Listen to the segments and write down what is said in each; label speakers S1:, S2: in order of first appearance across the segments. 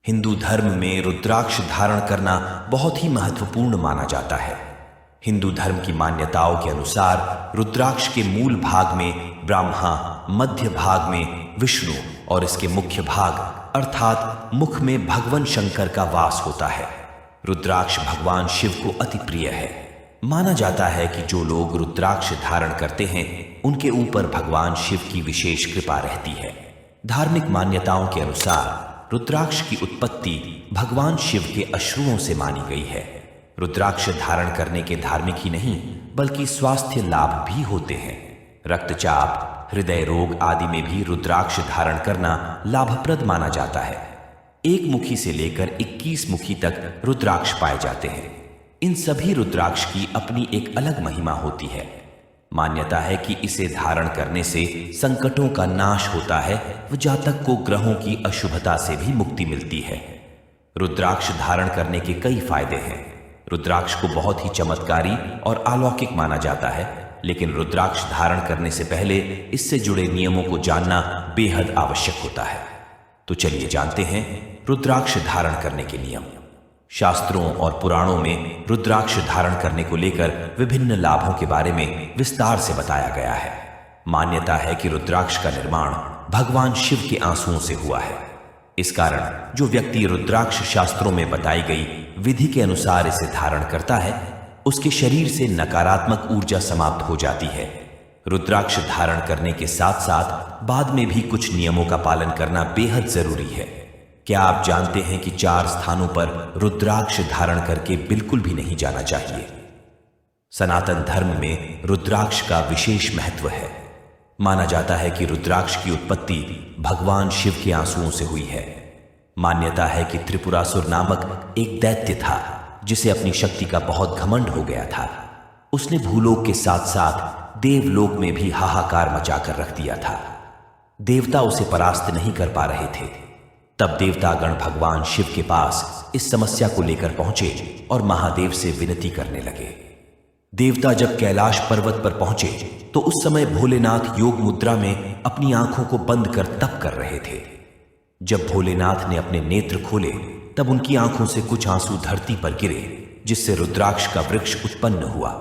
S1: हिंदू धर्म में रुद्राक्ष धारण करना बहुत ही महत्वपूर्ण माना जाता है। हिंदू धर्म की मान्यताओं के अनुसार रुद्राक्ष के मूल भाग में ब्रह्मा, मध्य भाग में विष्णु और इसके मुख्य भाग अर्थात मुख में भगवान शंकर का वास होता है। रुद्राक्ष भगवान शिव को अति प्रिय है। माना जाता है कि जो लोग रुद्राक्ष धारण करते हैं उनके ऊपर भगवान शिव की विशेष कृपा रहती है। धार्मिक मान्यताओं के अनुसार रुद्राक्ष की उत्पत्ति भगवान शिव के अश्रुओं से मानी गई है। रुद्राक्ष धारण करने के धार्मिक ही नहीं बल्कि स्वास्थ्य लाभ भी होते हैं। रक्तचाप, हृदय रोग आदि में भी रुद्राक्ष धारण करना लाभप्रद माना जाता है। एक मुखी से लेकर 21 मुखी तक रुद्राक्ष पाए जाते हैं। इन सभी रुद्राक्ष की अपनी एक अलग महिमा होती है। मान्यता है कि इसे धारण करने से संकटों का नाश होता है व जातक को ग्रहों की अशुभता से भी मुक्ति मिलती है। रुद्राक्ष धारण करने के कई फायदे हैं। रुद्राक्ष को बहुत ही चमत्कारी और अलौकिक माना जाता है, लेकिन रुद्राक्ष धारण करने से पहले इससे जुड़े नियमों को जानना बेहद आवश्यक होता है। तो चलिए जानते हैं रुद्राक्ष धारण करने के नियम। शास्त्रों और पुराणों में रुद्राक्ष धारण करने को लेकर विभिन्न लाभों के बारे में विस्तार से बताया गया है। मान्यता है कि रुद्राक्ष का निर्माण भगवान शिव के आंसुओं से हुआ है। इस कारण जो व्यक्ति रुद्राक्ष शास्त्रों में बताई गई विधि के अनुसार इसे धारण करता है उसके शरीर से नकारात्मक ऊर्जा समाप्त हो जाती है। रुद्राक्ष धारण करने के साथ साथ बाद में भी कुछ नियमों का पालन करना बेहद जरूरी है। क्या आप जानते हैं कि 4 स्थानों पर रुद्राक्ष धारण करके बिल्कुल भी नहीं जाना चाहिए? सनातन धर्म में रुद्राक्ष का विशेष महत्व है। माना जाता है कि रुद्राक्ष की उत्पत्ति भगवान शिव के आंसुओं से हुई है। मान्यता है कि त्रिपुरासुर नामक एक दैत्य था जिसे अपनी शक्ति का बहुत घमंड हो गया था। उसने भूलोक के साथ साथ देवलोक में भी हाहाकार मचाकर रख दिया था। देवता उसे परास्त नहीं कर पा रहे थे। तब देवतागण भगवान शिव के पास इस समस्या को लेकर पहुंचे और महादेव से विनती करने लगे। देवता जब कैलाश पर्वत पर पहुंचे तो उस समय भोलेनाथ योग मुद्रा में अपनी आंखों को बंद कर तप कर रहे थे। जब भोलेनाथ ने अपने नेत्र खोले तब उनकी आंखों से कुछ आंसू धरती पर गिरे, जिससे रुद्राक्ष का वृक्ष उत्पन्न हुआ।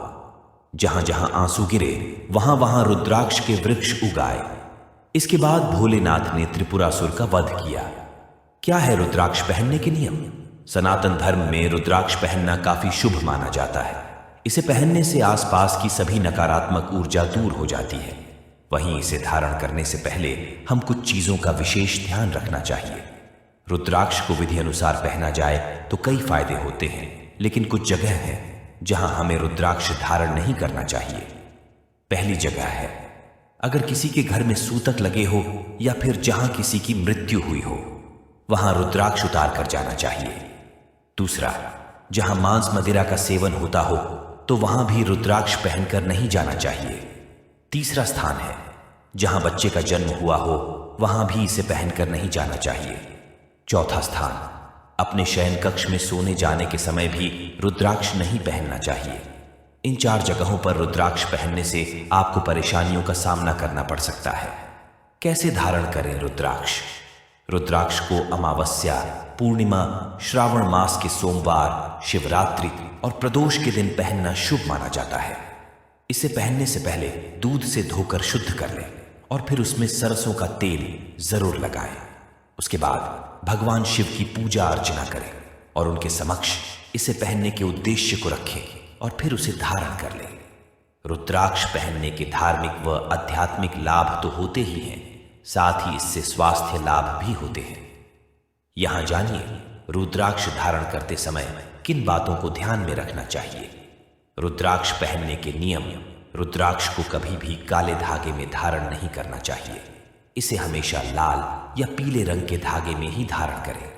S1: जहां जहां आंसू गिरे वहां वहां रुद्राक्ष के वृक्ष उगाए। इसके बाद भोलेनाथ ने त्रिपुरासुर का वध किया। क्या है रुद्राक्ष पहनने के नियम? सनातन धर्म में रुद्राक्ष पहनना काफी शुभ माना जाता है। इसे पहनने से आसपास की सभी नकारात्मक ऊर्जा दूर हो जाती है। वहीं इसे धारण करने से पहले हम कुछ चीजों का विशेष ध्यान रखना चाहिए। रुद्राक्ष को विधि अनुसार पहना जाए तो कई फायदे होते हैं, लेकिन कुछ जगह है जहां हमें रुद्राक्ष धारण नहीं करना चाहिए। पहली जगह है अगर किसी के घर में सूतक लगे हो या फिर जहां किसी की मृत्यु हुई हो, वहां रुद्राक्ष उतार कर जाना चाहिए। दूसरा, जहां मांस मदिरा का सेवन होता हो तो वहां भी रुद्राक्ष पहनकर नहीं जाना चाहिए। तीसरा स्थान है जहां बच्चे का जन्म हुआ हो, वहां भी इसे पहनकर नहीं जाना चाहिए। चौथा स्थान, अपने शयन कक्ष में सोने जाने के समय भी रुद्राक्ष नहीं पहनना चाहिए। इन 4 जगहों पर रुद्राक्ष पहनने से आपको परेशानियों का सामना करना पड़ सकता है। कैसे धारण करें रुद्राक्ष? रुद्राक्ष को अमावस्या, पूर्णिमा, श्रावण मास के सोमवार, शिवरात्रि और प्रदोष के दिन पहनना शुभ माना जाता है। इसे पहनने से पहले दूध से धोकर शुद्ध कर लें और फिर उसमें सरसों का तेल जरूर लगाएं। उसके बाद भगवान शिव की पूजा अर्चना करें और उनके समक्ष इसे पहनने के उद्देश्य को रखें और फिर उसे धारण कर लें। रुद्राक्ष पहनने के धार्मिक व आध्यात्मिक लाभ तो होते ही हैं, साथ ही इससे स्वास्थ्य लाभ भी होते हैं। यहां जानिए रुद्राक्ष धारण करते समय किन बातों को ध्यान में रखना चाहिए। रुद्राक्ष पहनने के नियम। रुद्राक्ष को कभी भी काले धागे में धारण नहीं करना चाहिए। इसे हमेशा लाल या पीले रंग के धागे में ही धारण करें।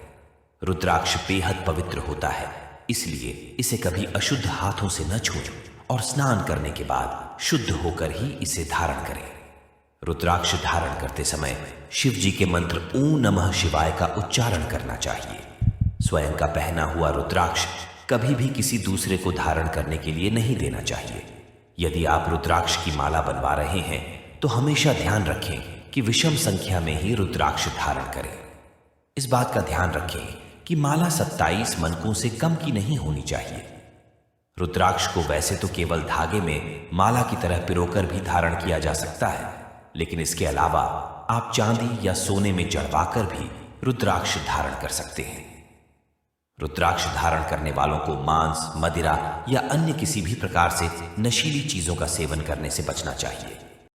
S1: रुद्राक्ष बेहद पवित्र होता है, इसलिए इसे कभी अशुद्ध हाथों से न छुएं और स्नान करने के बाद शुद्ध होकर ही इसे धारण करें। रुद्राक्ष धारण करते समय शिव जी के मंत्र ओम नमः शिवाय का उच्चारण करना चाहिए। स्वयं का पहना हुआ रुद्राक्ष कभी भी किसी दूसरे को धारण करने के लिए नहीं देना चाहिए। यदि आप रुद्राक्ष की माला बनवा रहे हैं तो हमेशा ध्यान रखें कि विषम संख्या में ही रुद्राक्ष धारण करें। इस बात का ध्यान रखें कि माला 27 मनकों से कम की नहीं होनी चाहिए। रुद्राक्ष को वैसे तो केवल धागे में माला की तरह पिरोकर भी धारण किया जा सकता है, लेकिन इसके अलावा आप चांदी या सोने में जड़वाकर भी रुद्राक्ष धारण कर सकते हैं। रुद्राक्ष धारण करने वालों को मांस, मदिरा या अन्य किसी भी प्रकार से नशीली चीजों का सेवन करने से बचना चाहिए।